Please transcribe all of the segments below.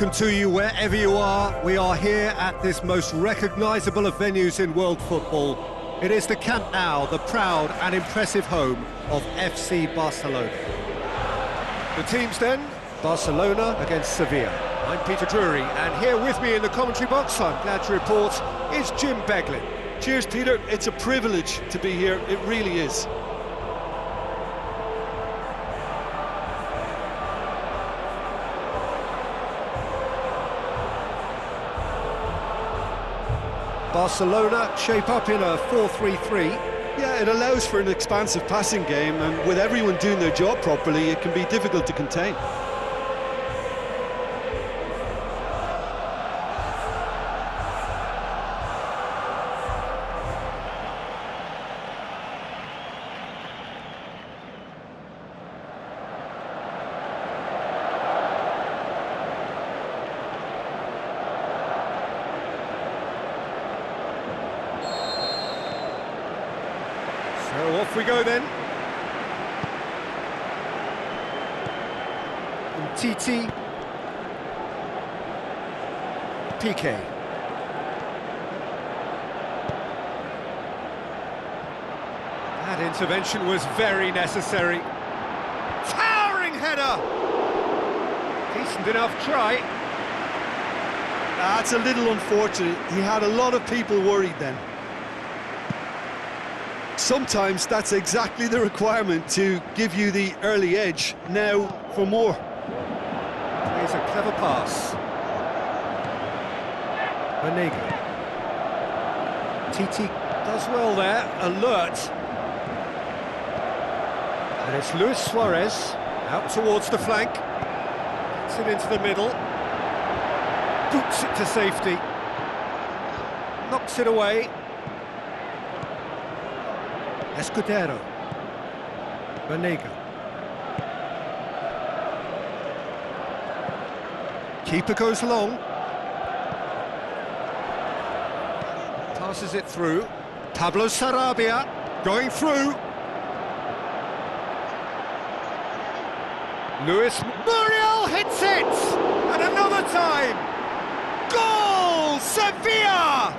welcome to you wherever you are. We are here at this most recognisable of venues in world football. It is the Camp Nou, the proud and impressive home of FC Barcelona. The teams then, Barcelona against Sevilla. I'm Peter Drury, and here with me in the commentary box, I'm glad to report, is Jim Beglin. Cheers, Peter. It's a privilege to be here. It really is. Barcelona shape up in a 4-3-3. Yeah, it allows for an expansive passing game, and with everyone doing their job properly, it can be difficult to contain. So off we go then. Titi. Piqué. That intervention was very necessary. Towering header! Decent enough try. That's a little unfortunate. He had a lot of people worried then. Sometimes that's exactly the requirement to give you the early edge. Now for more. Plays a clever pass. Banega. Titi does well there, alert. And it's Luis Suarez, out towards the flank. Gets it into the middle. Boots it to safety. Knocks it away. Escudero. Banega. Keeper goes long. Passes it through. Pablo Sarabia going through. Luis Muriel hits it! And another time! Goal! Sevilla!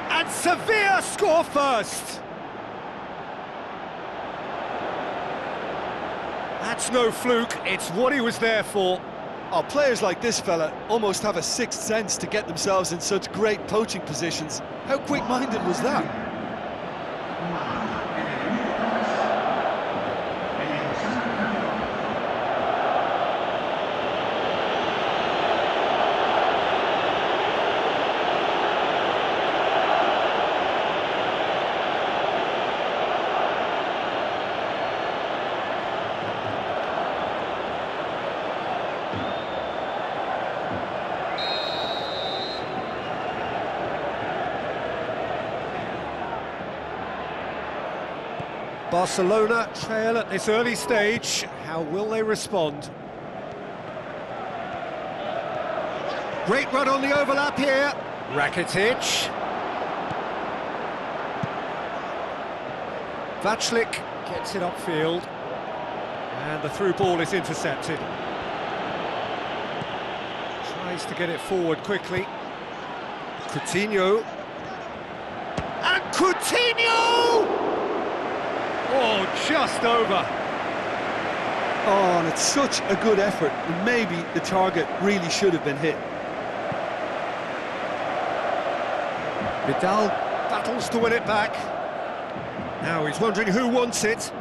And Sevilla score first! That's no fluke, it's what he was there for. Oh, players like this fella almost have a sixth sense to get themselves in such great poaching positions. How quick-minded was that? Barcelona trail at this early stage. How will they respond? Great run on the overlap here. Rakitic. Vaclik gets it upfield. And the through ball is intercepted. Tries to get it forward quickly. Coutinho. And Coutinho! Oh, just over. Oh, and it's such a good effort, and maybe the target really should have been hit. Vidal battles to win it back. Now he's wondering who wants it.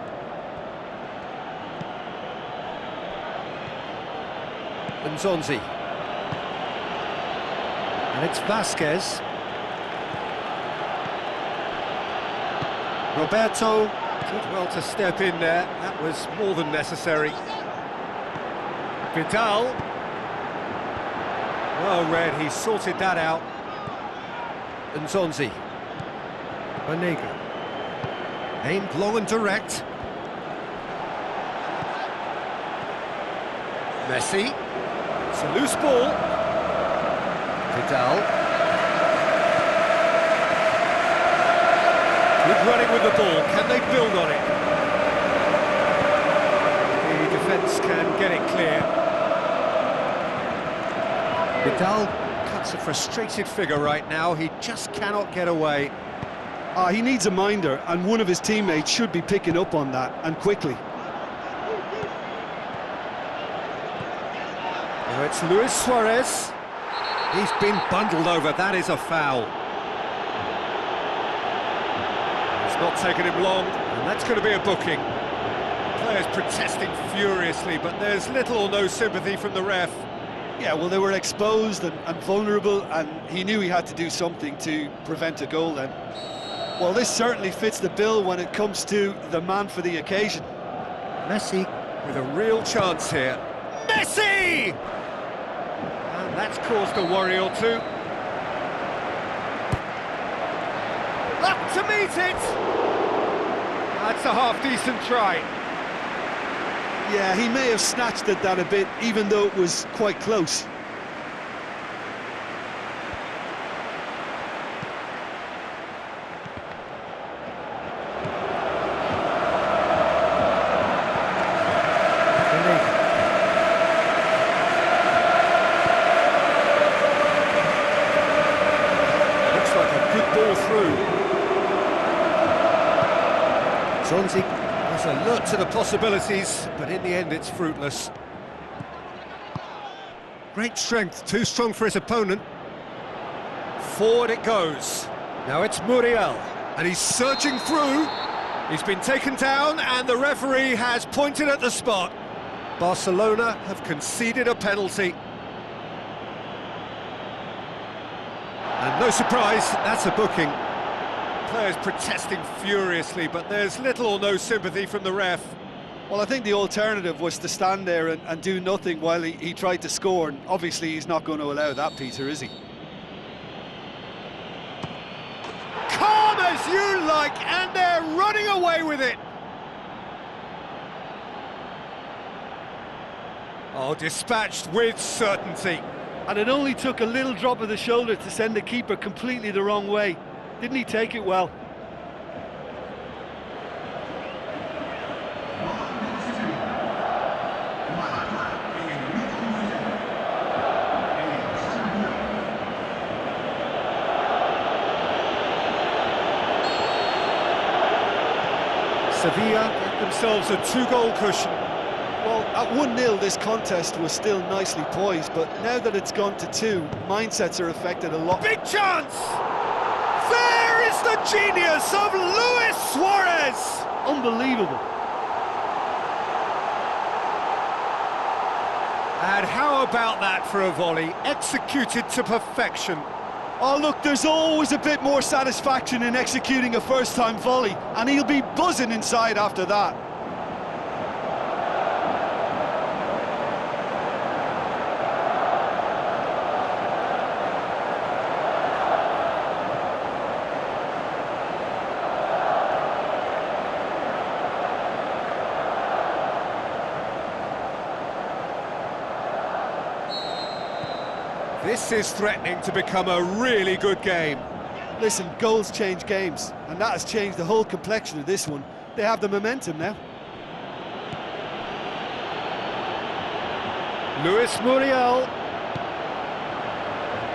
Nzonzi. And it's Vasquez. Roberto did well to step in there. That was more than necessary. Vidal. Well read, he sorted that out. Nzonzi. Banega. Aimed long and direct. Messi. It's a loose ball. Vidal. Good running with the ball. Can they build on it? The defence can get it clear. Vidal cuts a frustrated figure right now. He just cannot get away. He needs a minder, and one of his teammates should be picking up on that, and quickly. Now it's Luis Suarez. He's been bundled over. That is a foul. It's not taken him long, and that's going to be a booking. Players protesting furiously, but there's little or no sympathy from the ref. Yeah, well, they were exposed and vulnerable, and he knew he had to do something to prevent a goal then. Well, this certainly fits the bill when it comes to the man for the occasion. Messi with a real chance here. Messi! And that's caused a worry or two. Up to meet it! That's a half-decent try. Yeah, he may have snatched at that a bit, even though it was quite close. Looks like a good ball through. Zonzi was alert to the possibilities, but in the end it's fruitless. Great strength, too strong for his opponent. Forward it goes. Now it's Muriel, and he's surging through. He's been taken down, and the referee has pointed at the spot. Barcelona have conceded a penalty. And no surprise, that's a booking. Players protesting furiously, but there's little or no sympathy from the ref. Well, I think the alternative was to stand there and do nothing while he tried to score, and obviously he's not going to allow that, Peter, is he? Calm as you like, and they're running away with it. Oh, dispatched with certainty. And it only took a little drop of the shoulder to send the keeper completely the wrong way. Didn't he take it well? Sevilla get themselves a two-goal cushion. Well, at 1-0 this contest was still nicely poised, but now that it's gone to 2, mindsets are affected a lot. Big chance! There is the genius of Luis Suarez! Unbelievable. And how about that for a volley, executed to perfection? Oh, look, there's always a bit more satisfaction in executing a first-time volley, and he'll be buzzing inside after that. This is threatening to become a really good game. Listen, goals change games, and that has changed the whole complexion of this one. They have the momentum now. Luis Muriel.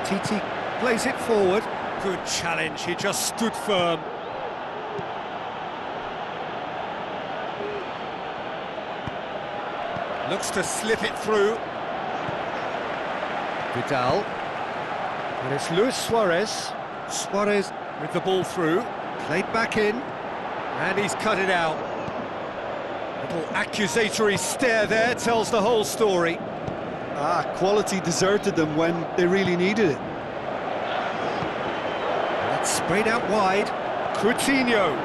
Titi plays it forward. Good challenge, he just stood firm. Looks to slip it through. Vidal. And it's Luis Suarez. Suarez with the ball through. Played back in. And he's cut it out. Little accusatory stare there tells the whole story. Quality deserted them when they really needed it. That's sprayed out wide. Coutinho.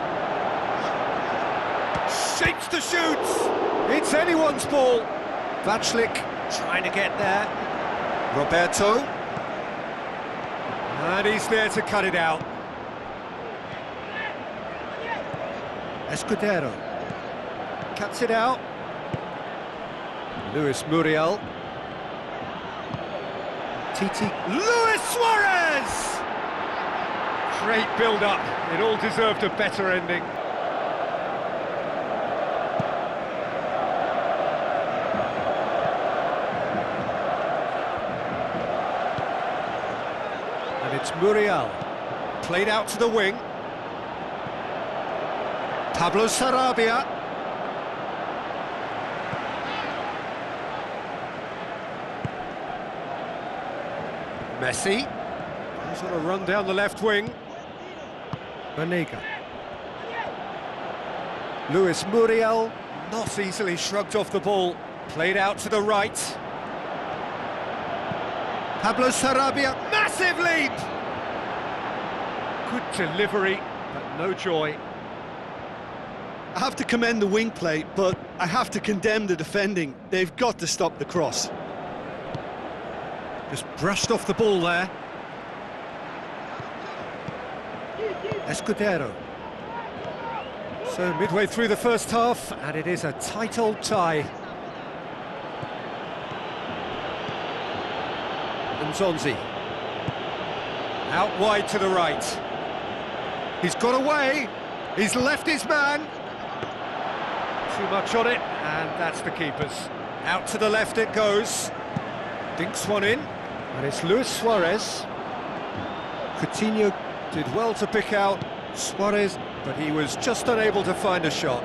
Shapes to shoot. It's anyone's ball. Vachlik trying to get there. Roberto. And he's there to cut it out. Escudero. Cuts it out. Luis Muriel. Titi. Luis Suarez! Great build-up. It all deserved a better ending. It's Muriel. Played out to the wing. Pablo Sarabia. Messi. He's on a run down the left wing. Banega. Luis Muriel, not easily shrugged off the ball. Played out to the right. Pablo Sarabia, massive leap! Good delivery, but no joy. I have to commend the wing play, but I have to condemn the defending. They've got to stop the cross. Just brushed off the ball there. Escudero. So midway through the first half, and it is a tight old tie. Nzonzi. Out wide to the right. He's got away. He's left his man. Too much on it, and that's the keeper's. Out to the left it goes. Dinks one in, and it's Luis Suarez. Coutinho did well to pick out Suarez, but he was just unable to find a shot.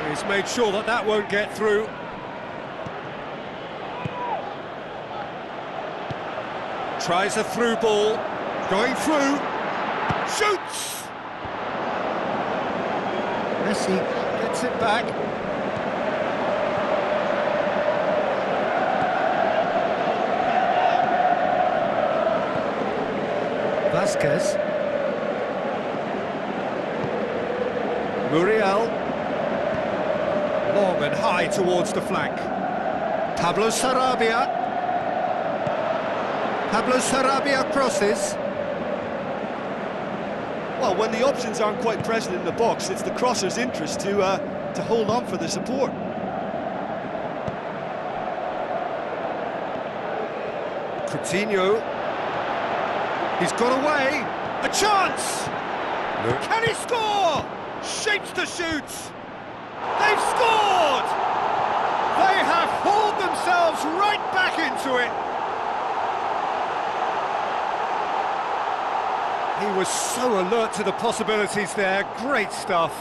He's made sure that that won't get through. Tries a through ball, going through, shoots! Messi gets it back. Vasquez. Muriel. Long and high towards the flank. Pablo Sarabia. Pablo Sarabia crosses. Well, when the options aren't quite present in the box, it's the crosser's interest to hold on for the support. Coutinho. He's got away. A chance! Look. Can he score? Shapes to shoot. They've scored! They have hauled themselves right back into it. He was so alert to the possibilities there. Great stuff.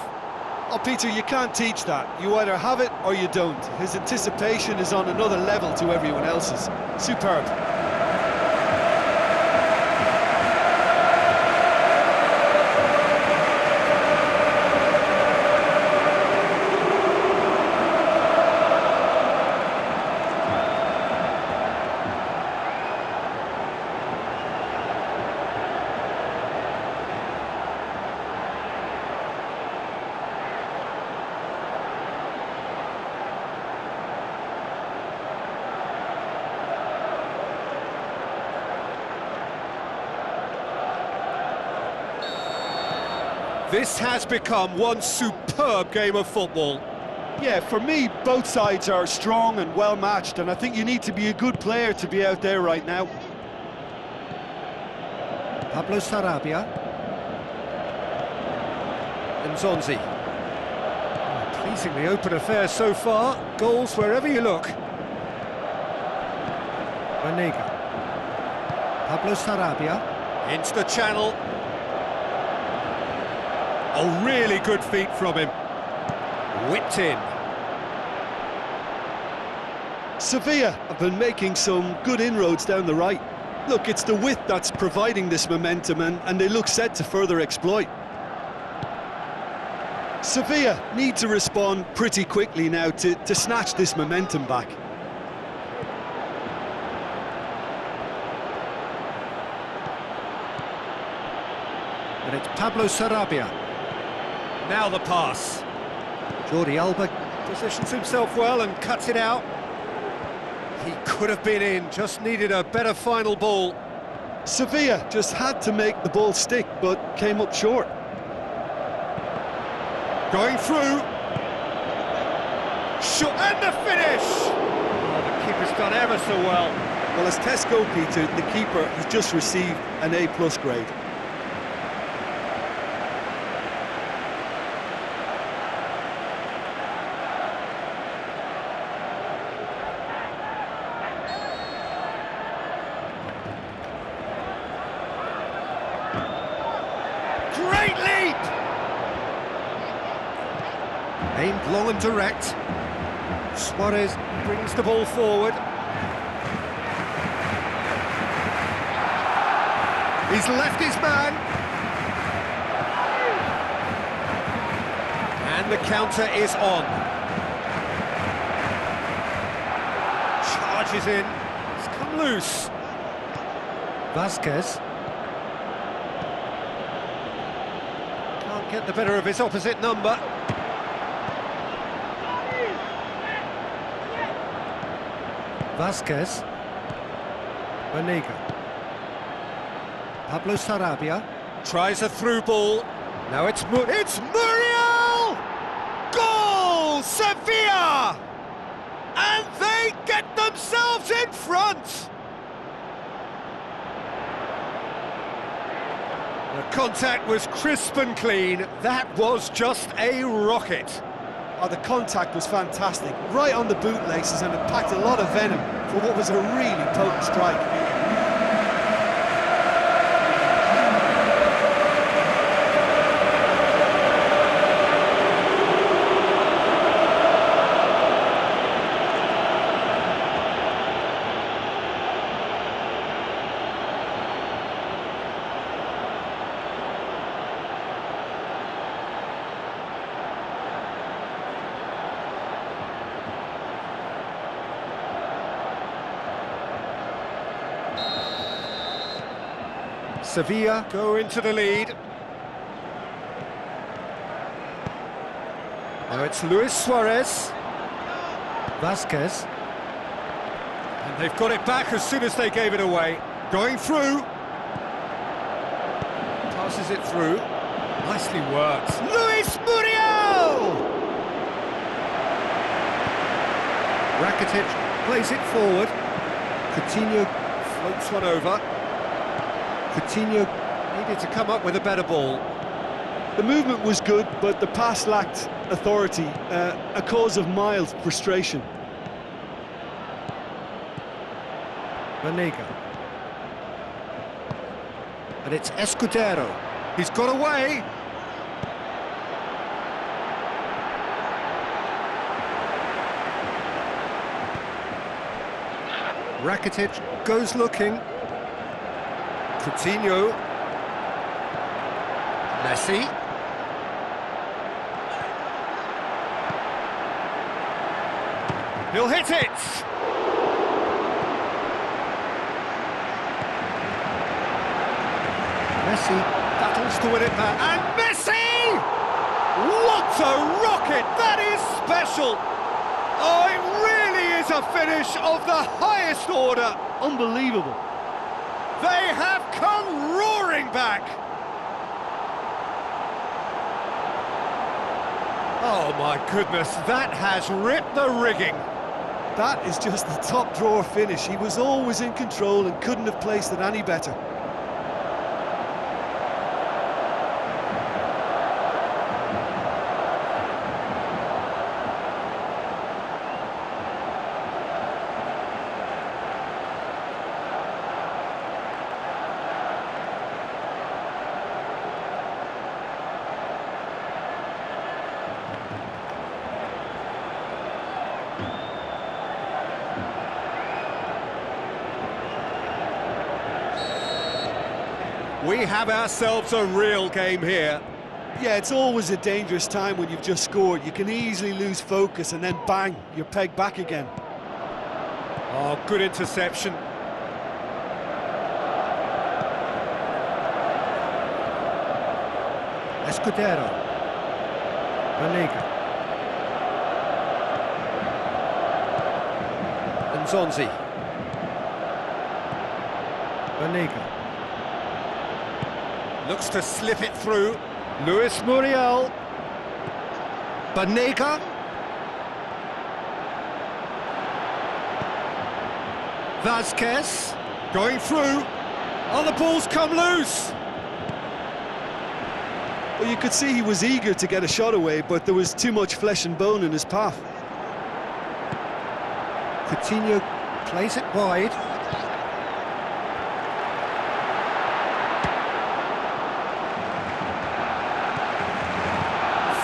Oh, Peter, you can't teach that. You either have it or you don't. His anticipation is on another level to everyone else's. Superb. This has become one superb game of football. Yeah, for me, both sides are strong and well matched, and I think you need to be a good player to be out there right now. Pablo Sarabia. Nzonzi. Oh, pleasingly open affair so far. Goals wherever you look. Banega. Pablo Sarabia. Into the channel. Oh, really good feet from him. Whipped in. Sevilla have been making some good inroads down the right. Look, it's the width that's providing this momentum, and they look set to further exploit. Sevilla need to respond pretty quickly now to snatch this momentum back. And it's Pablo Sarabia. Now the pass. Jordi Alba positions himself well and cuts it out. He could have been in, just needed a better final ball. Sevilla just had to make the ball stick, but came up short. Going through. Shot and the finish! Oh, the keeper's done ever so well. Well, as tests go, Peter, the keeper has just received an A+ grade. long and direct. Suarez brings the ball forward. He's left his man. And the counter is on. Charges in. It's come loose. Vasquez. Can't get the better of his opposite number. Vasquez. Banega. Pablo Sarabia tries a through ball. Now it's Muriel! Goal! Sevilla! And they get themselves in front! The contact was crisp and clean. That was just a rocket. Oh, the contact was fantastic, right on the bootlaces, and it packed a lot of venom for what was a really potent strike. Sevilla go into the lead. Now it's Luis Suarez. Vasquez. And they've got it back as soon as they gave it away. Going through. Passes it through. Nicely worked. Luis Muriel! Rakitic plays it forward. Coutinho floats one over. Coutinho needed to come up with a better ball. The movement was good, but the pass lacked authority, a cause of mild frustration. Banega. And it's Escudero. He's got away. Rakitic goes looking. Coutinho. Messi. He'll hit it! Messi battles to win it back. And Messi! What a rocket! That is special! Oh, it really is a finish of the highest order! Unbelievable. They have come roaring back! Oh my goodness, that has ripped the rigging. That is just the top drawer finish. He was always in control and couldn't have placed it any better. We have ourselves a real game here. Yeah, it's always a dangerous time when you've just scored. You can easily lose focus and then bang, you're pegged back again. Oh, good interception. Escudero. Banega. Nzonzi. Banega. Looks to slip it through. Luis Muriel. Banega. Vasquez. Going through. Oh, the ball's come loose. Well, you could see he was eager to get a shot away, but there was too much flesh and bone in his path. Coutinho plays it wide.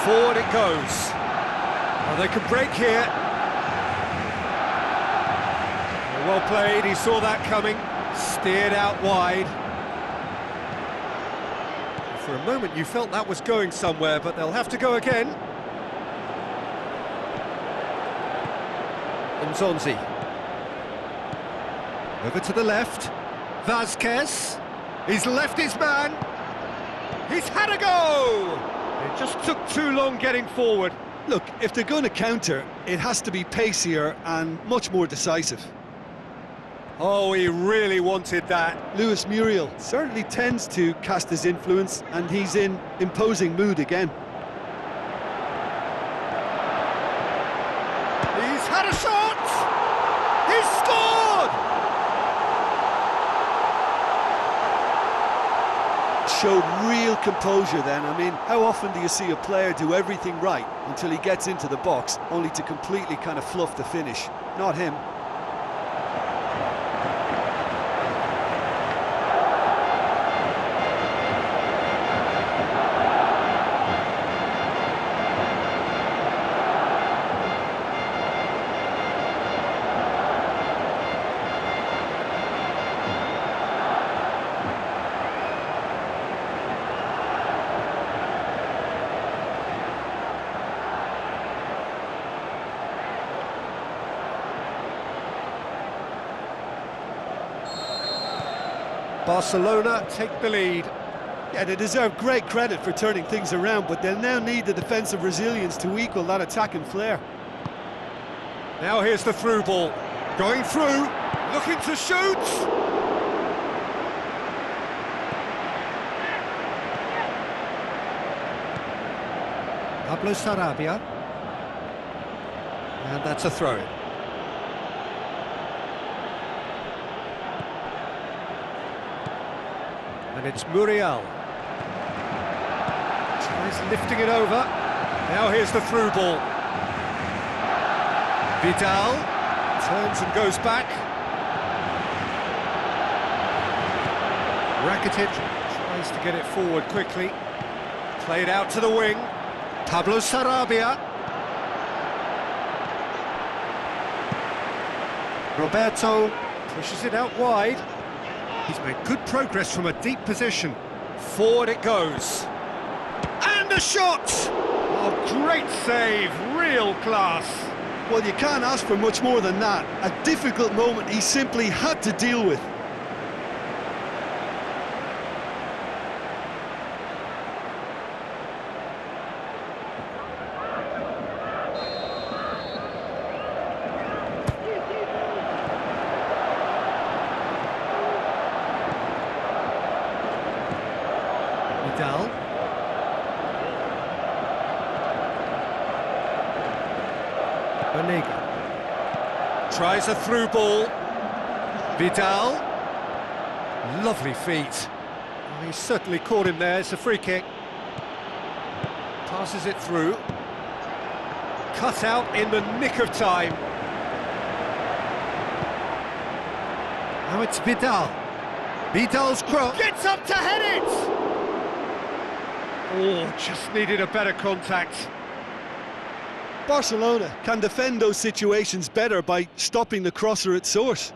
Forward it goes. Well, they could break here. Well played, he saw that coming. Steered out wide. For a moment you felt that was going somewhere, but they'll have to go again. Nzonzi. Over to the left. Vazquez. He's left his man. He's had a go! It just took too long getting forward. Look, if they're going to counter, it has to be pacier and much more decisive. Oh, he really wanted that. Luis Muriel certainly tends to cast his influence, and he's in imposing mood again. He's had a shot! He's scored! Showed real composure then. I mean, how often do you see a player do everything right until he gets into the box, only to completely kind of fluff the finish? Not him. Barcelona take the lead. Yeah, they deserve great credit for turning things around, but they'll now need the defensive resilience to equal that attacking flair. Now here's the through ball. Going through, looking to shoot! Pablo Sarabia. And that's a throw-in. And it's Muriel. Tries lifting it over. Now here's the through ball. Vidal turns and goes back. Rakitic tries to get it forward quickly. Played out to the wing. Pablo Sarabia. Roberto pushes it out wide. He's made good progress from a deep position. Forward it goes. And a shot! Oh, great save, real class. Well, you can't ask for much more than that. A difficult moment he simply had to deal with. Vidal. Banega. Tries a through ball. Vidal. Lovely feet. Oh, he certainly caught him there. It's a free kick. Passes it through. Cut out in the nick of time. Now it's Vidal. Vidal's cross. Gets up to head it! Oh, just needed a better contact. Barcelona can defend those situations better by stopping the crosser at source.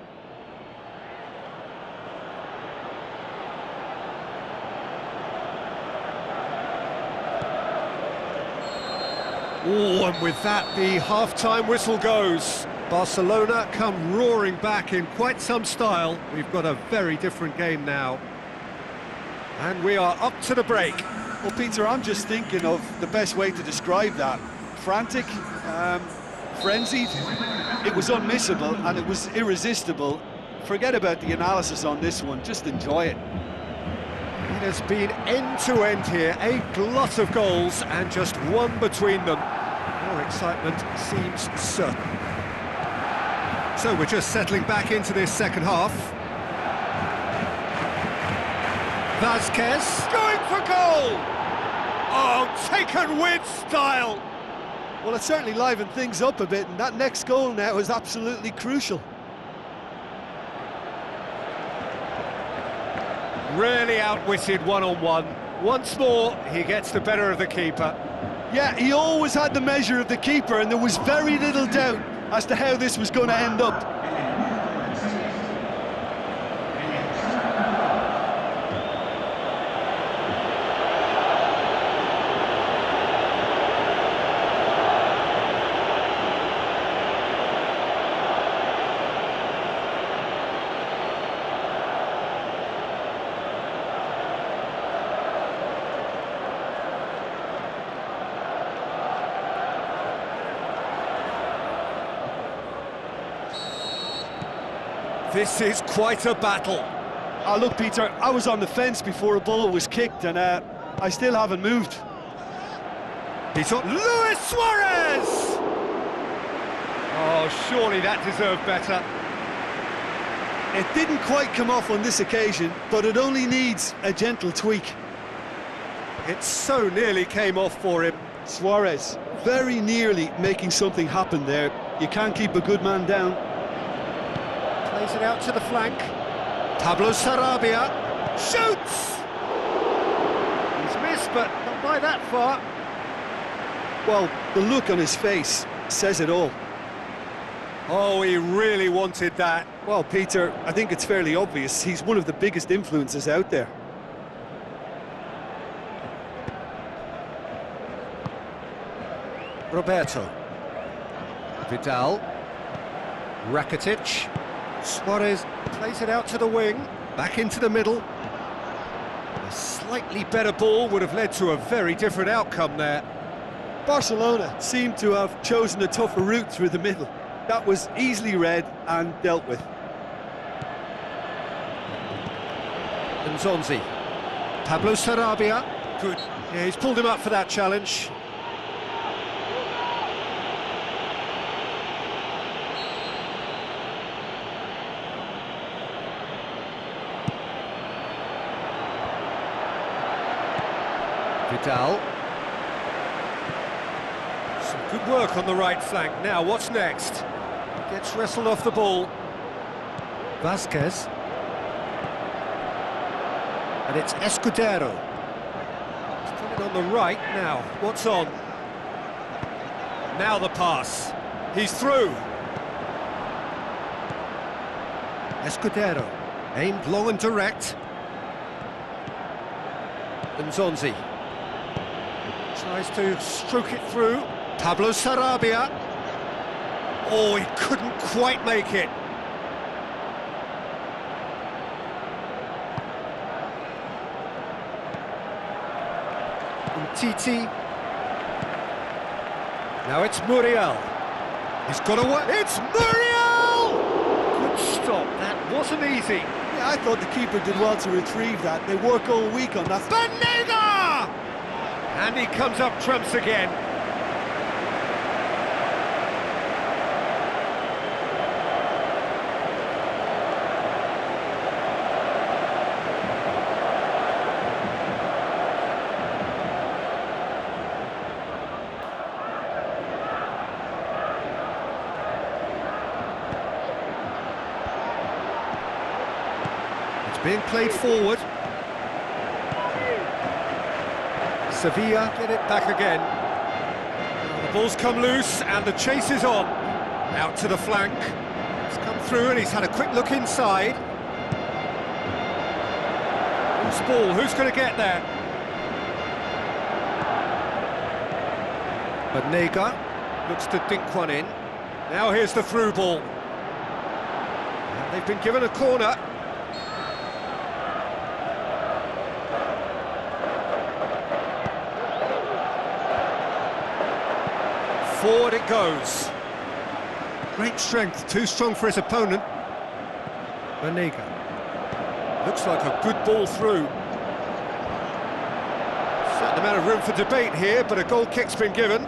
Oh, and with that, the half-time whistle goes. Barcelona come roaring back in quite some style. We've got a very different game now. And we are up to the break. Well, Peter, I'm just thinking of the best way to describe that. Frantic, frenzied. It was unmissable and it was irresistible. Forget about the analysis on this one, just enjoy it. It has been end-to-end here, a glut of goals and just one between them. More excitement seems certain. So we're just settling back into this second half. Vazquez going for goal! Oh, taken with style! Well, it certainly livened things up a bit, and that next goal now is absolutely crucial. Really outwitted one-on-one. Once more, he gets the better of the keeper. Yeah, he always had the measure of the keeper, and there was very little doubt as to how this was going to end up. This is quite a battle. Oh, look, Peter, I was on the fence before a ball was kicked, and I still haven't moved. He's on Luis Suarez! Oh, surely that deserved better. It didn't quite come off on this occasion, but it only needs a gentle tweak. It so nearly came off for him. Suarez, very nearly making something happen there. You can't keep a good man down. Plays it out to the flank. Pablo Sarabia shoots! He's missed, but not by that far. Well, the look on his face says it all. Oh, he really wanted that. Well, Peter, I think it's fairly obvious. He's one of the biggest influences out there. Roberto. Vidal. Rakitic. Suarez plays it out to the wing. Back into the middle. A slightly better ball would have led to a very different outcome there. Barcelona seemed to have chosen a tougher route through the middle. That was easily read and dealt with. Nzonzi. Pablo Sarabia. Good. Yeah, he's pulled him up for that challenge. Vidal. Some good work on the right flank. Now, what's next? Gets wrestled off the ball. Vasquez. And it's Escudero. He's got it on the right now. What's on? Now the pass. He's through. Escudero. Aimed long and direct. Nzonzi. Tries to stroke it through. Pablo Sarabia. Oh, he couldn't quite make it. Titi. Now it's Muriel. He's got away. It's Muriel! Good stop. That wasn't easy. Yeah, I thought the keeper did well to retrieve that. They work all week on that. Banega! And he comes up trumps again. Being played forward. Sevilla get it back again. The ball's come loose and the chase is on. Out to the flank. He's come through and he's had a quick look inside. Loose ball, who's going to get there? Banega looks to dink one in. Now here's the through ball. And they've been given a corner. Forward it goes. Great strength, too strong for his opponent. Banega. Looks like a good ball through. Certain amount of room for debate here, but a goal kick's been given.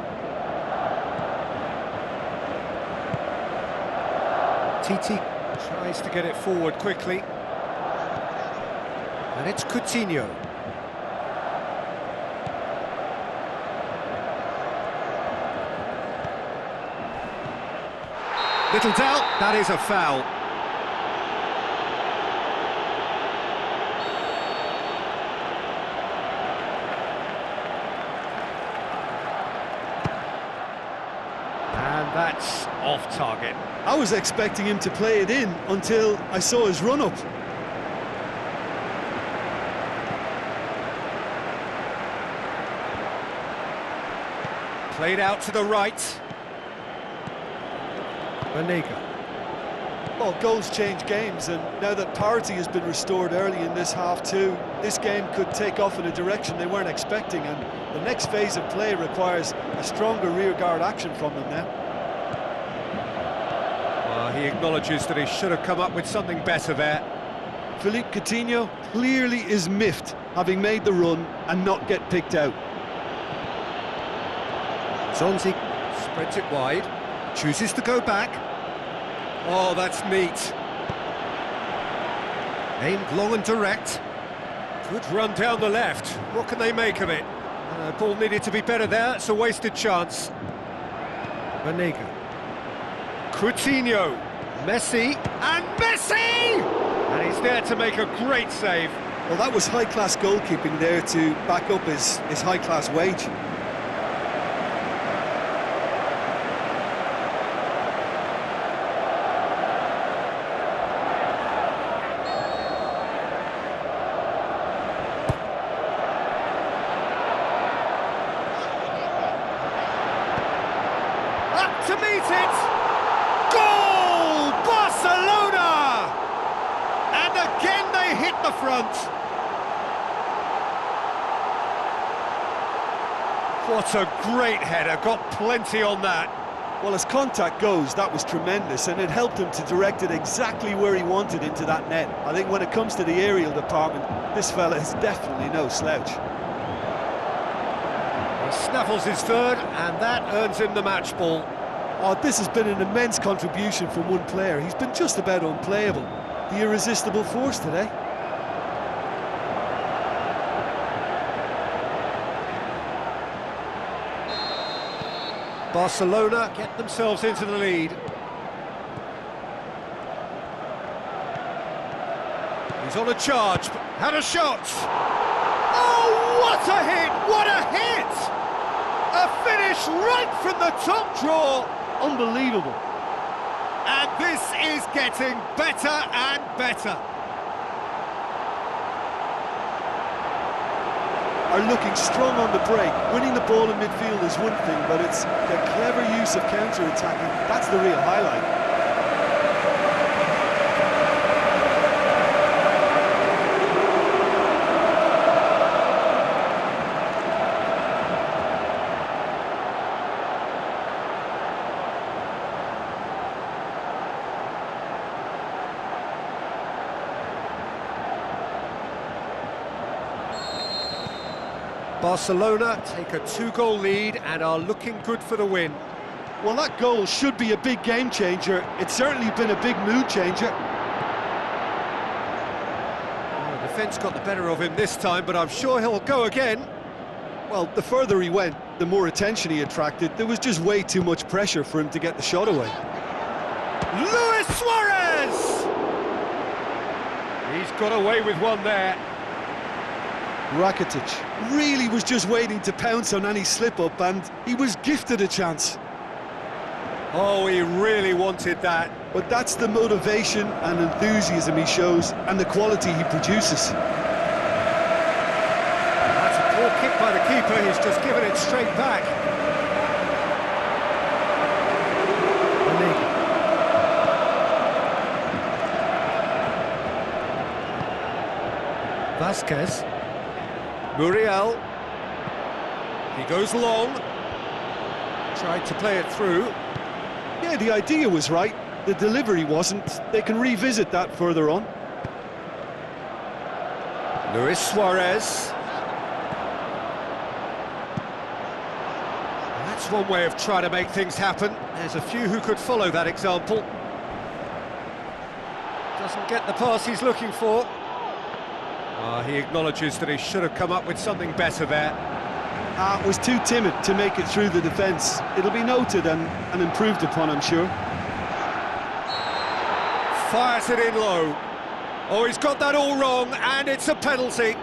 Titi tries to get it forward quickly. And it's Coutinho. Little doubt, that is a foul. That's off target. I was expecting him to play it in until I saw his run-up. Played out to the right. Banega. Well, goals change games, and now that parity has been restored early in this half too, this game could take off in a direction they weren't expecting, and the next phase of play requires a stronger rearguard action from them now. He acknowledges that he should have come up with something better there. Philippe Coutinho clearly is miffed, having made the run and not get picked out. Zonzi spreads it wide, chooses to go back. Oh, that's neat. Aimed long and direct. Good run down the left. What can they make of it? Ball needed to be better there. It's a wasted chance. Banega. Coutinho. Messi. And Messi! And he's there to make a great save. Well, that was high-class goalkeeping there to back up his high-class wage. To meet it! Goal! Barcelona! And again they hit the front. What a great header, got plenty on that. Well, as contact goes, that was tremendous, and it helped him to direct it exactly where he wanted into that net. I think when it comes to the aerial department, this fella is definitely no slouch. He snaffles his third, and that earns him the match ball. Oh, this has been an immense contribution from one player. He's been just about unplayable. The irresistible force today. Barcelona get themselves into the lead. He's on a charge, had a shot. Oh, what a hit! What a hit! A finish right from the top draw. Unbelievable. And this is getting better and better. Are looking strong on the break. Winning the ball in midfield is one thing, but it's their clever use of counter-attacking. That's the real highlight. Barcelona take a 2-goal lead and are looking good for the win. Well, that goal should be a big game changer. It's certainly been a big mood changer. Well, the defence got the better of him this time, but I'm sure he'll go again. Well, the further he went, the more attention he attracted. There was just way too much pressure for him to get the shot away. Luis Suarez! He's got away with one there. Rakitic really was just waiting to pounce on any slip-up, and he was gifted a chance. Oh, he really wanted that. But that's the motivation and enthusiasm he shows, and the quality he produces. That's a poor kick by the keeper, he's just given it straight back. Vasquez. Muriel. He goes long. Tried to play it through. Yeah, the idea was right. The delivery wasn't. They can revisit that further on. Luis Suarez. That's one way of trying to make things happen. There's a few who could follow that example. Doesn't get the pass he's looking for. He acknowledges that he should have come up with something better there. Was too timid to make it through the defence. It'll be noted and improved upon, I'm sure. Fires it in low. Oh, he's got that all wrong, and it's a penalty.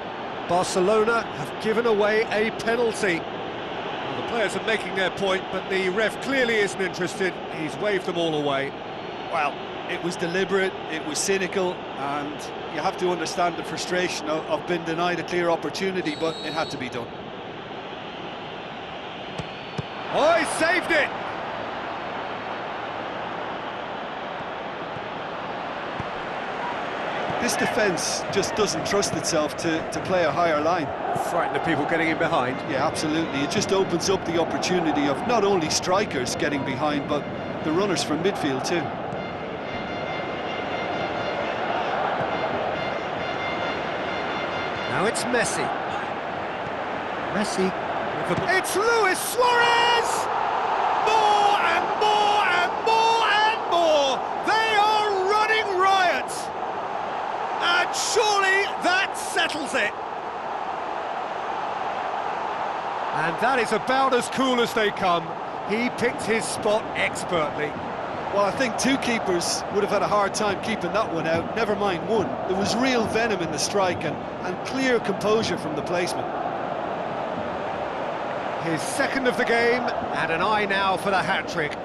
Barcelona have given away a penalty. Well, the players are making their point, but the ref clearly isn't interested. He's waved them all away. Well, it was deliberate, it was cynical, and you have to understand the frustration of being denied a clear opportunity, but it had to be done. Oh, he saved it! This defence just doesn't trust itself to play a higher line. Frighten the people getting in behind. Yeah, absolutely. It just opens up the opportunity of not only strikers getting behind, but the runners from midfield too. Now it's Messi. Messi. It's Luis Suarez! More and more and more and more! They are running riot! And surely that settles it! And that is about as cool as they come. He picked his spot expertly. Well, I think two keepers would have had a hard time keeping that one out, never mind one. There was real venom in the strike and clear composure from the placement. His second of the game, and an eye now for the hat-trick.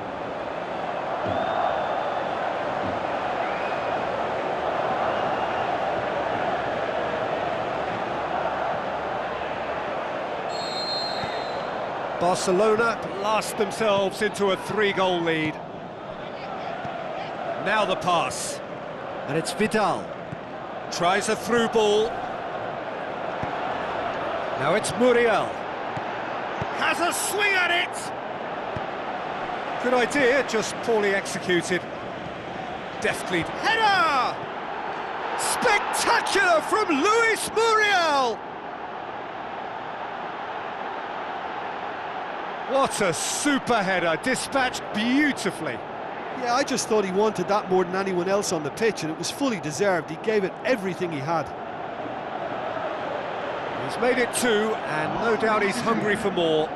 Barcelona blast themselves into a 3-goal lead. Now the pass, and it's Vidal. Tries a through ball. Now it's Muriel. Has a swing at it! Good idea, just poorly executed. Deftly. Header! Spectacular from Luis Muriel! What a super header, dispatched beautifully. Yeah, I just thought he wanted that more than anyone else on the pitch, and it was fully deserved. He gave it everything he had. He's made it 2, and no doubt he's hungry for more.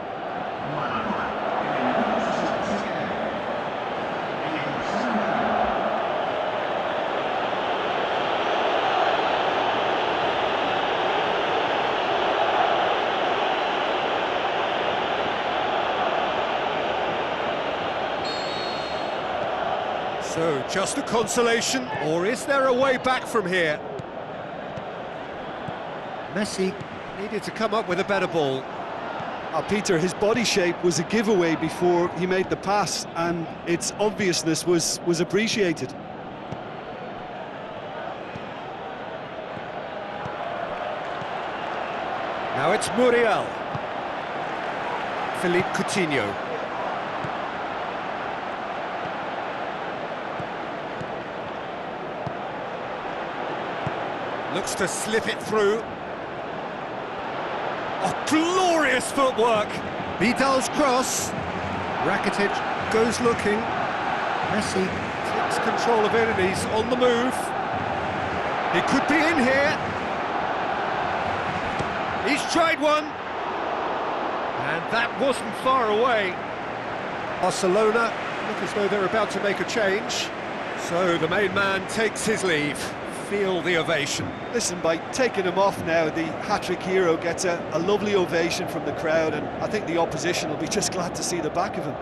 So, just a consolation, or is there a way back from here? Messi needed to come up with a better ball. Peter, his body shape was a giveaway before he made the pass, and its obviousness was appreciated. Now it's Muriel. Philippe Coutinho. Looks to slip it through. Oh, glorious footwork! Vidal's cross. Rakitic goes looking. Messi takes control of it and he's on the move. He could be in here. He's tried one. And that wasn't far away. Barcelona look as though they're about to make a change. So the main man takes his leave. Feel the ovation. Listen, by taking him off now, the hat-trick hero gets a lovely ovation from the crowd, and I think the opposition will be just glad to see the back of him.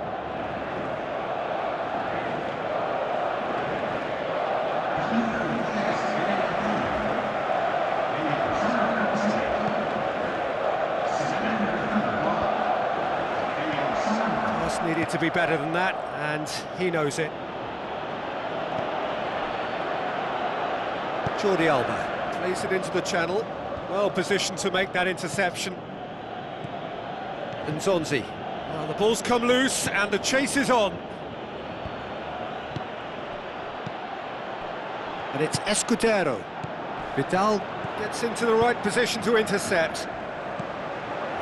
Pass needed to be better than that, and he knows it. Jordi Alba plays it into the channel, well positioned to make that interception. And Zonzi. Well, the ball's come loose and the chase is on. And it's Escudero. Vidal gets into the right position to intercept.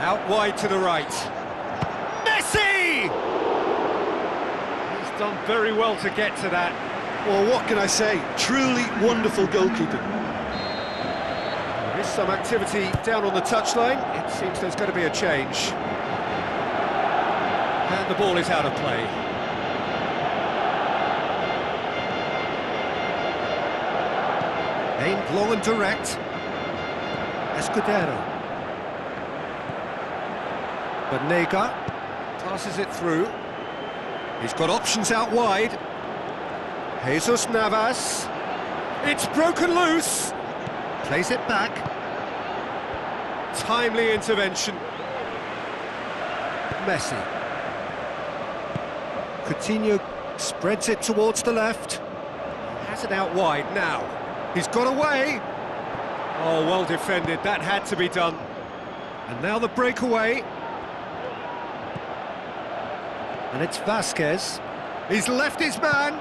Out wide to the right. Messi! He's done very well to get to that. Well, what can I say? Truly wonderful goalkeeping. There is some activity down on the touchline. It seems there's going to be a change. And the ball is out of play. Aimed long and direct. Escudero. Banega. Passes it through. He's got options out wide. Jesus Navas. It's broken loose. Plays it back. Timely intervention. Messi. Coutinho spreads it towards the left. Has it out wide now. He's got away. Oh, well defended. That had to be done. And now the breakaway. And it's Vasquez. He's left his man.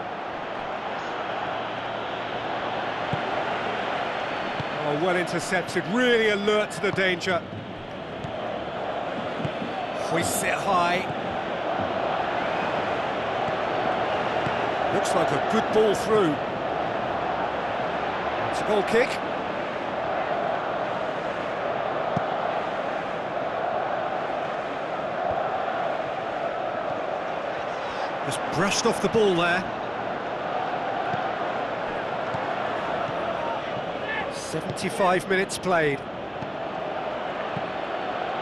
Oh, well intercepted. Really alert to the danger. Hoists it high. Looks like a good ball through. It's a goal kick. Just brushed off the ball there. 75 minutes played.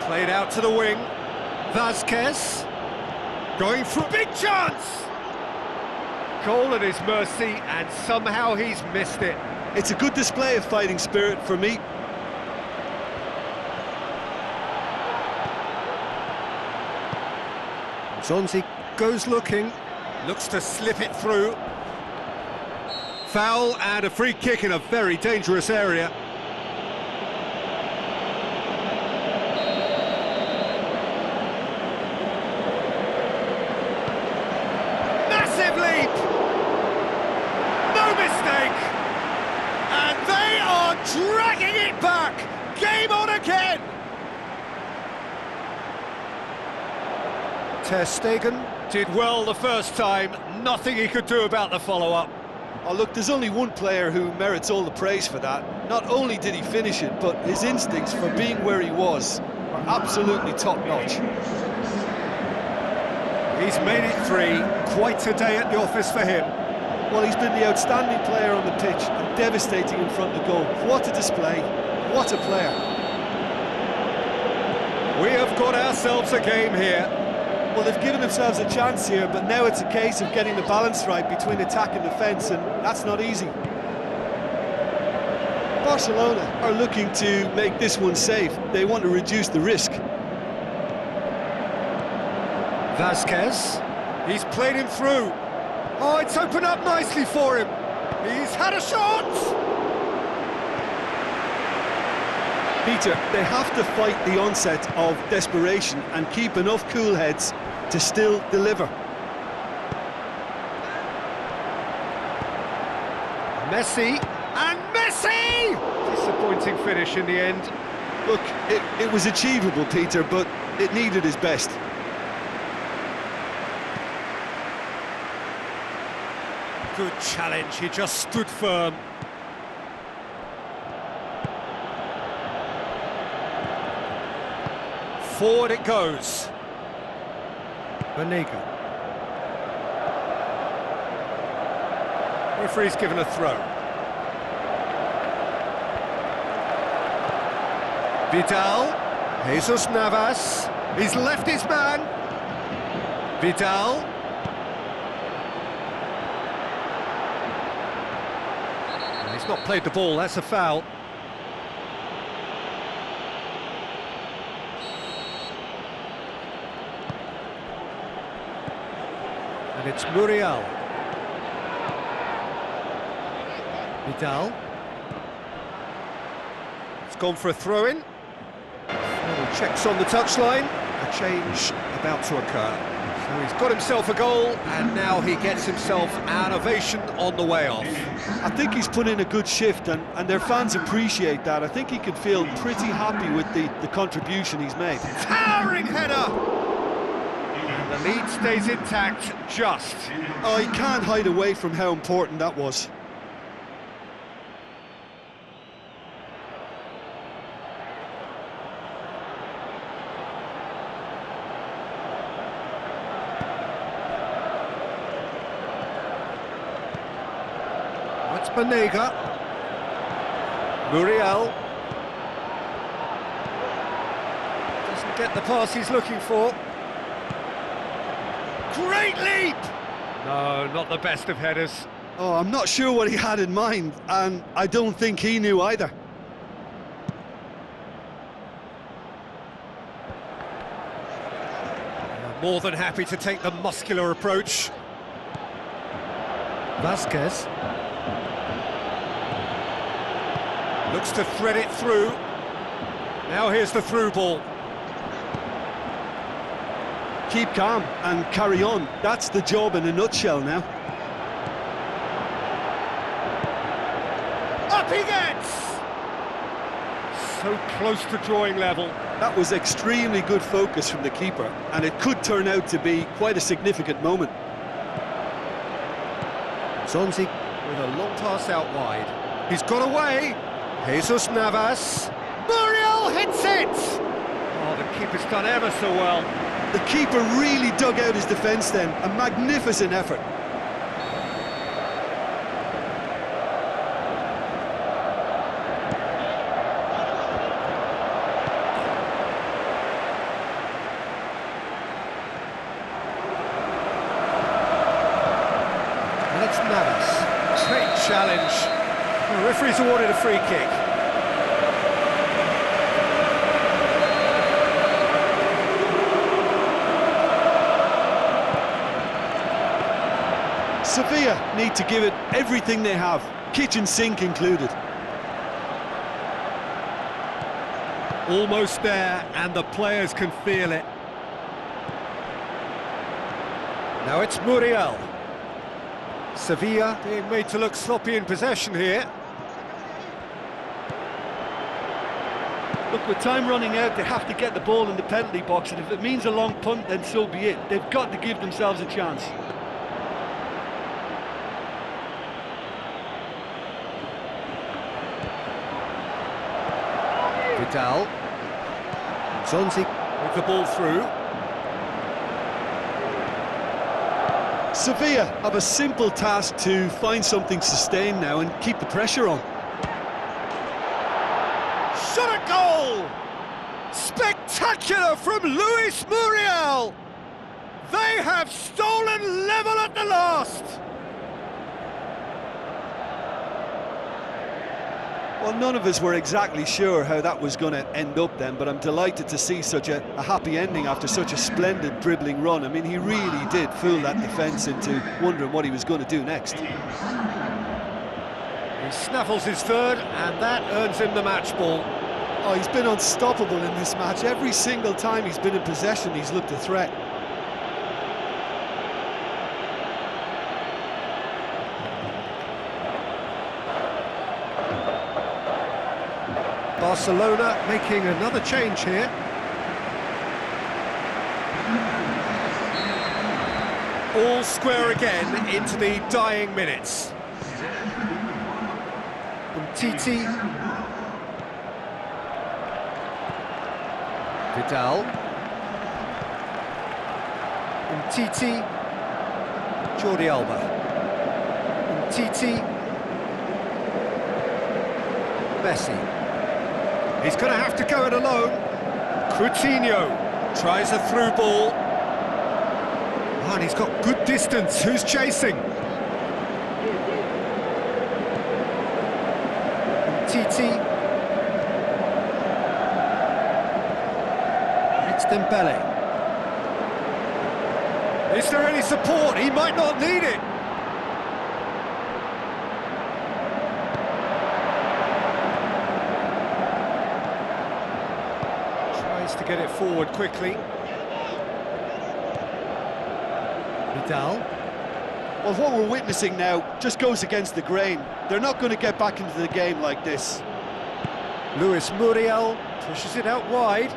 Played out to the wing. Vasquez. Going for a big chance! Goal at his mercy, and somehow he's missed it. It's a good display of fighting spirit for me. Zonzi goes looking, looks to slip it through. Foul and a free kick in a very dangerous area. Massive leap! No mistake! And they are dragging it back! Game on again! Ter Stegen did well the first time, nothing he could do about the follow-up. Oh, look, there's only one player who merits all the praise for that. Not only did he finish it, but his instincts for being where he was are absolutely top-notch. He's made it three, quite a day at the office for him. Well, he's been the outstanding player on the pitch and devastating in front of the goal. What a display, what a player. We have got ourselves a game here. Well, they've given themselves a chance here, but now it's a case of getting the balance right between attack and defence, and that's not easy. Barcelona are looking to make this one safe. They want to reduce the risk. Vasquez, he's played him through. Oh, it's opened up nicely for him. He's had a shot! Peter, they have to fight the onset of desperation and keep enough cool heads to still deliver. Messi, and Messi! Disappointing finish in the end. Look, it was achievable, Peter, but it needed his best. Good challenge, he just stood firm. Forward it goes. Banega. Referee's given a throw. Vidal. Jesus Navas. He's left his man. Vidal. He's not played the ball, that's a foul. And it's Muriel. Vidal. It's gone for a throw-in. Checks on the touchline. A change about to occur. So he's got himself a goal, and now he gets himself an ovation on the way off. I think he's put in a good shift, and their fans appreciate that. I think he can feel pretty happy with the contribution he's made. Towering header! The lead stays intact, just. Oh, he can't hide away from how important that was. It's Banega. Muriel. Doesn't get the pass he's looking for. Great leap! No, not the best of headers. Oh, I'm not sure what he had in mind, and I don't think he knew either. More than happy to take the muscular approach. Vasquez. Looks to thread it through. Now here's the through ball. Keep calm and carry on. That's the job in a nutshell now. Up he gets! So close to drawing level. That was extremely good focus from the keeper, and it could turn out to be quite a significant moment. Zonzi with a long pass out wide. He's got away. Jesus Navas. Muriel hits it! Oh, the keeper's done ever so well. The keeper really dug out his defence then. A magnificent effort. And it's Navas. Great challenge. The referee's awarded a free kick. Sevilla need to give it everything they have, kitchen sink included. Almost there, and the players can feel it. Now it's Muriel. Sevilla being made to look sloppy in possession here. Look, with time running out, they have to get the ball in the penalty box, and if it means a long punt, then so be it. They've got to give themselves a chance. Vidal. Zonzi with the ball through. Sevilla have a simple task to find something sustained now and keep the pressure on. Shot a goal! Spectacular from Luis Muriel! They have stolen level at the last! Well, none of us were exactly sure how that was going to end up then, but I'm delighted to see such a happy ending after such a splendid dribbling run. I mean, he really did fool that defence into wondering what he was going to do next. He snaffles his third, and that earns him the match ball. Oh, he's been unstoppable in this match. Every single time he's been in possession, he's looked a threat. Barcelona making another change here. All square again into the dying minutes. Titi. Vidal. Titi. Jordi Alba. Titi. Messi. He's going to have to go it alone. Coutinho tries a through ball. Oh, and he's got good distance. Who's chasing? Titi. It's Dembele. Is there any support? He might not need it. To get it forward quickly. Vidal. Well, what we're witnessing now just goes against the grain. They're not going to get back into the game like this. Luis Muriel pushes it out wide.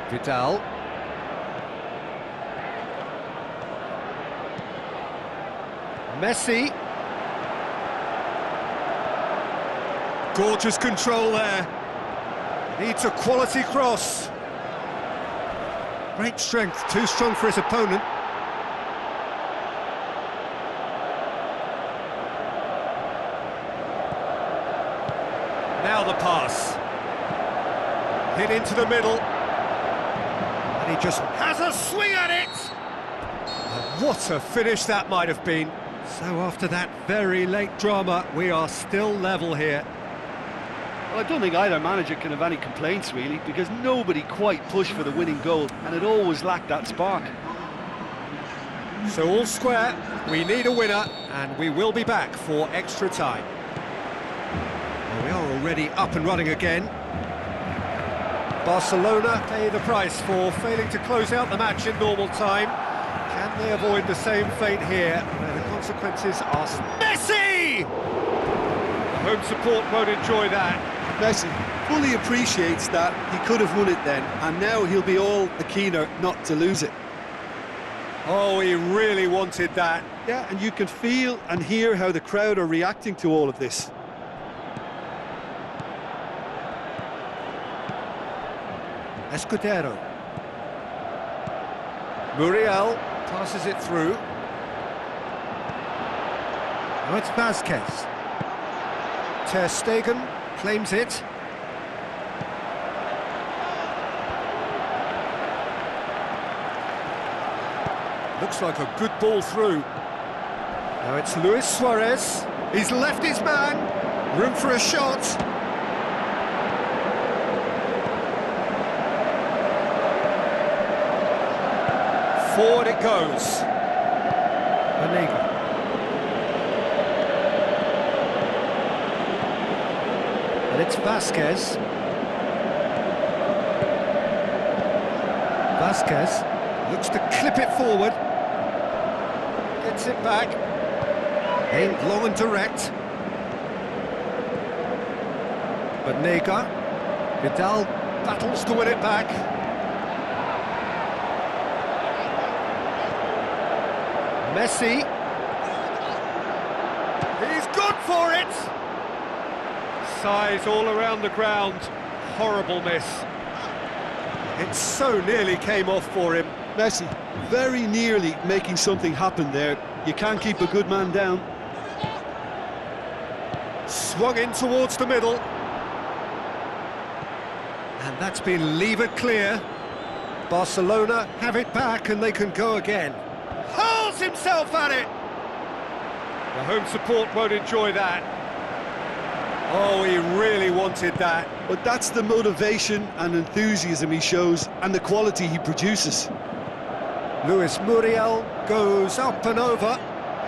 Vidal. Messi. Gorgeous control there. Needs a quality cross. Great strength, too strong for his opponent. it into the middle. And he just has a swing at it! And what a finish that might have been. So after that very late drama, we are still level here. Well, I don't think either manager can have any complaints, really, because nobody quite pushed for the winning goal, and it always lacked that spark. So all square, we need a winner, and we will be back for extra time. Well, we are already up and running again. Barcelona pay the price for failing to close out the match in normal time. Can they avoid the same fate here, where the consequences are... Messi! The home support won't enjoy that. Messi fully appreciates that he could have won it then, and now he'll be all the keener not to lose it. Oh, he really wanted that. Yeah, and you can feel and hear how the crowd are reacting to all of this. Escudero. Muriel passes it through. Now it's Vasquez. Ter Stegen claims it. Looks like a good ball through. Now it's Luis Suarez. He's left his man. Room for a shot. Forward it goes. Banega. And it's Vasquez. Vasquez looks to clip it forward. Gets it back. Aimed long and direct. Banega. Vidal battles to win it back. Messi. He's good for it! Size all around the ground. Horrible miss. It so nearly came off for him. Messi very nearly making something happen there. You can't keep a good man down. Swung in towards the middle. And that's been levered clear. Barcelona have it back and they can go again. Hurls himself at it! The home support won't enjoy that. Oh, he really wanted that. But that's the motivation and enthusiasm he shows, and the quality he produces. Luis Muriel goes up and over.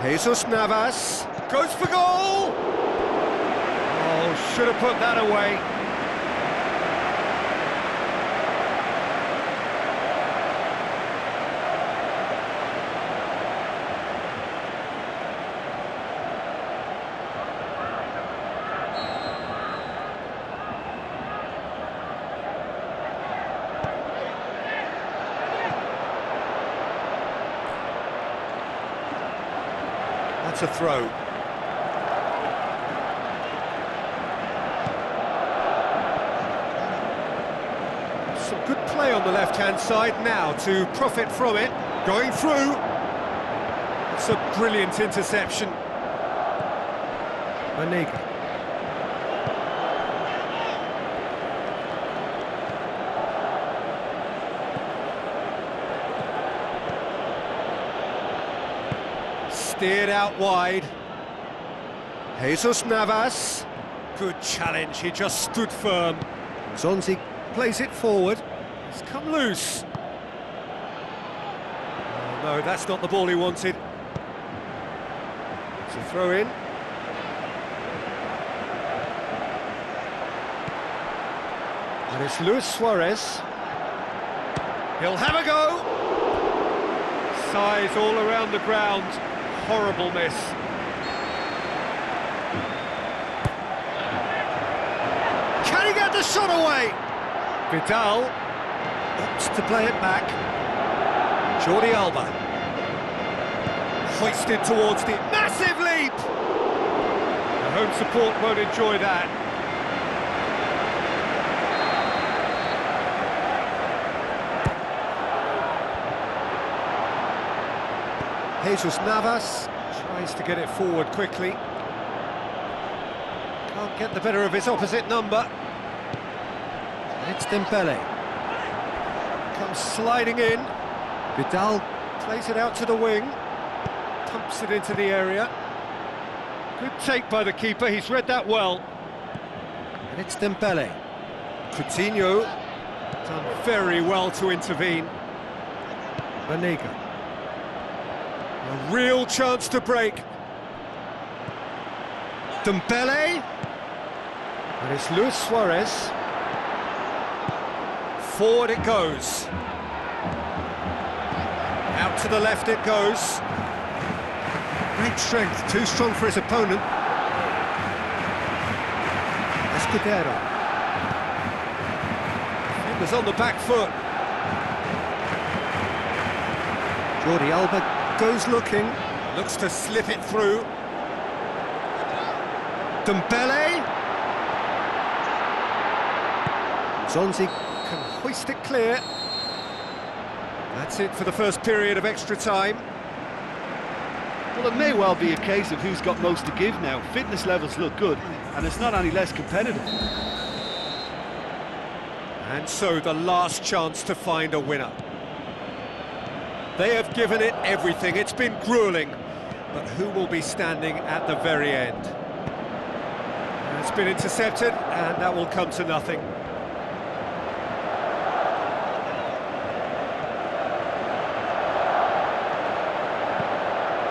Jesus Navas goes for goal! Oh, should have put that away. That's a throw. Some good play on the left-hand side now to profit from it. Going through. It's a brilliant interception. Banega. Steered out wide. Jesus Navas. Good challenge, he just stood firm. Zonzi plays it forward. It's come loose. Oh, no, that's not the ball he wanted. It's a throw in. And it's Luis Suarez. He'll have a go. Size all around the ground. Horrible miss. Can he get the shot away? Vidal opts to play it back. Jordi Alba. Hoisted towards the massive leap! The home support won't enjoy that. Jesus Navas tries to get it forward quickly. Can't get the better of his opposite number. It's Dembele. Comes sliding in. Vidal plays it out to the wing. Pumps it into the area. Good take by the keeper, he's read that well. And it's Dembele. Coutinho done very well to intervene. Banega. A real chance to break. Dembele. And it's Luis Suarez. Forward it goes. Out to the left it goes. Great strength, too strong for his opponent. Escudero. He was on the back foot. Jordi Alba goes looking, looks to slip it through. Dembele. Zonzi can hoist it clear. That's it for the first period of extra time. Well, it may well be a case of who's got most to give now. Fitness levels look good, and it's not any less competitive. And so the last chance to find a winner. They have given it everything, it's been gruelling, but who will be standing at the very end? It's been intercepted, and that will come to nothing.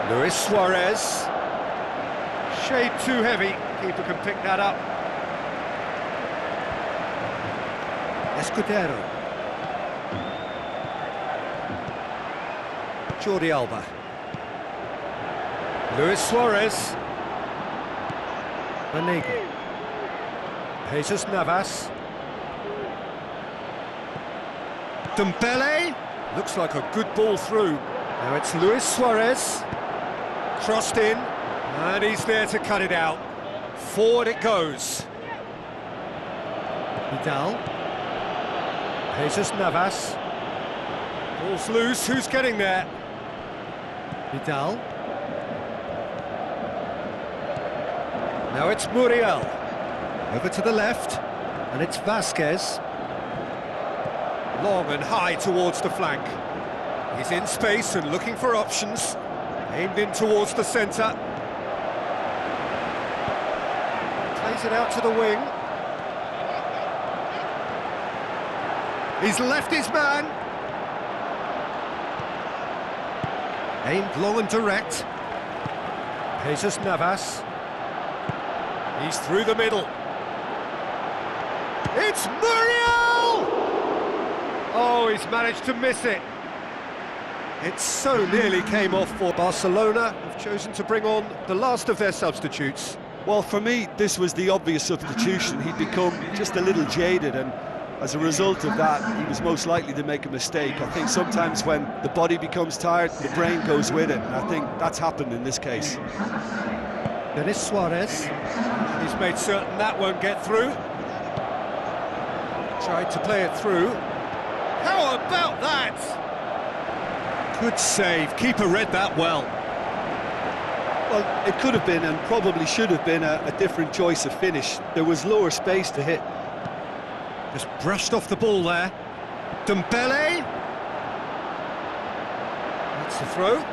Luis Suarez. Shade too heavy, keeper can pick that up. Escudero. Jordi Alba. Luis Suarez. Banega. Jesus Navas. Dembele. Looks like a good ball through. Now it's Luis Suarez. Crossed in, and he's there to cut it out. Forward it goes. Vidal. Jesus Navas. Ball's loose, who's getting there? Vidal. Now it's Muriel. Over to the left, and it's Vasquez. Long and high towards the flank. He's in space and looking for options. Aimed in towards the centre. Plays it out to the wing. He's left his man. Aimed long and direct. Jesus Navas. He's through the middle. It's Muriel! Oh, he's managed to miss it. It so nearly came off for Barcelona, who've chosen to bring on the last of their substitutes. Well, for me, this was the obvious substitution. He'd become just a little jaded, and as a result of that, he was most likely to make a mistake. I think sometimes when the body becomes tired, the brain goes with it, and I think that's happened in this case. Luis Suarez. He's made certain that won't get through. Tried to play it through. How about that? Good save, keeper read that well. Well, it could have been and probably should have been a different choice of finish. There was lower space to hit. Just brushed off the ball there. Dembele. That's the throw.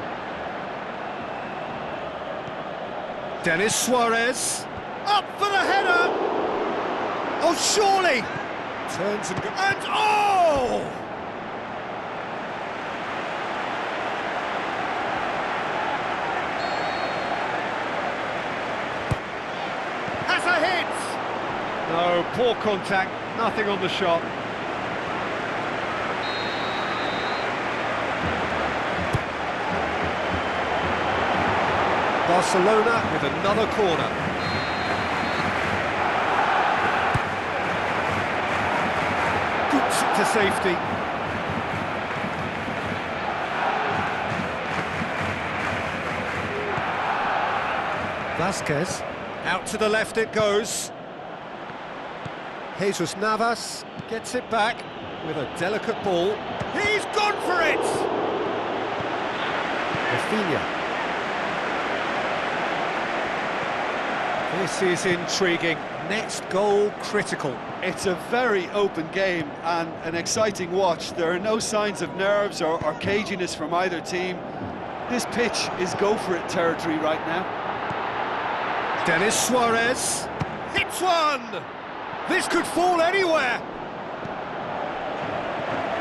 Luis Suarez. Up for the header! Oh, surely! Turns and oh! Has a hit! No, poor contact, nothing on the shot. Barcelona with another corner. Boots it to safety. Vasquez. Out to the left it goes. Jesus Navas gets it back with a delicate ball. He's gone for it! Rafinha. This is intriguing. Next goal critical. It's a very open game and an exciting watch. There are no signs of nerves or caginess from either team. This pitch is go-for-it territory right now. Denis Suarez hits one! This could fall anywhere!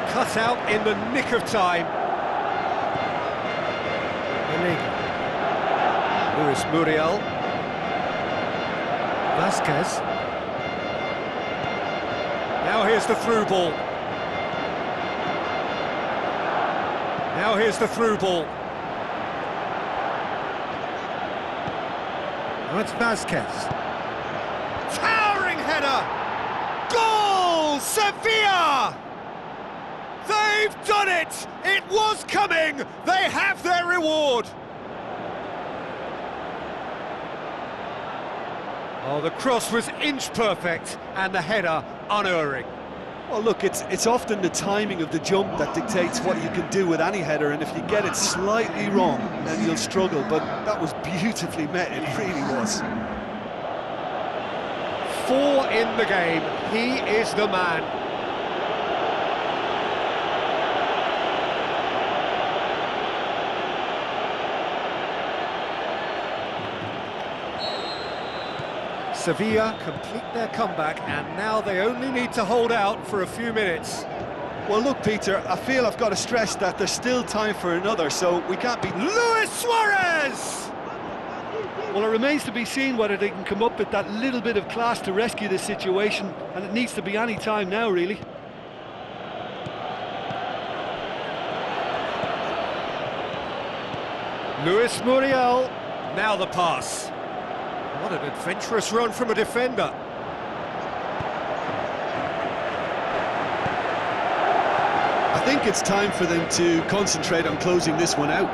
Cut out in the nick of time. Luis Muriel. Vasquez. Now here's the through ball. Now here's the through ball. Now it's Vasquez. Towering header! Goal! Sevilla! They've done it! It was coming! They have their reward! Oh, the cross was inch perfect and the header unerring. Well, look, it's often the timing of the jump that dictates what you can do with any header, and if you get it slightly wrong, then you'll struggle, but that was beautifully met, it really was. 4 in the game, he is the man. Sevilla complete their comeback, and now they only need to hold out for a few minutes. Well, look, Peter, I feel I've got to stress that there's still time for another, so we can't be... Luis Suarez! Well, it remains to be seen whether they can come up with that little bit of class to rescue this situation, and it needs to be any time now, really. Luis Muriel, now the pass. What an adventurous run from a defender. I think it's time for them to concentrate on closing this one out.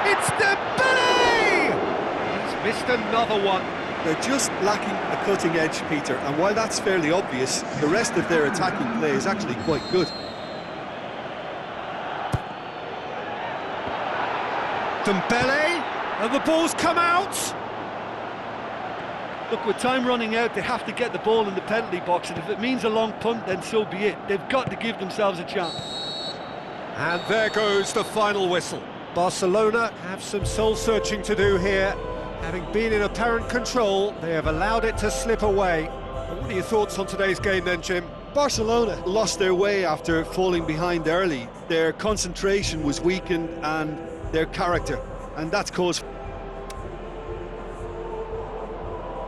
It's Dembele! He's missed another one. They're just lacking a cutting edge, Peter, and while that's fairly obvious, the rest of their attacking play is actually quite good. Dembele, and the ball's come out. Look, with time running out, they have to get the ball in the penalty box, and if it means a long punt, then so be it. They've got to give themselves a chance. And there goes the final whistle. Barcelona have some soul-searching to do here. Having been in apparent control, they have allowed it to slip away. What are your thoughts on today's game then, Jim? Barcelona lost their way after falling behind early. Their concentration was weakened and their character, and that's cause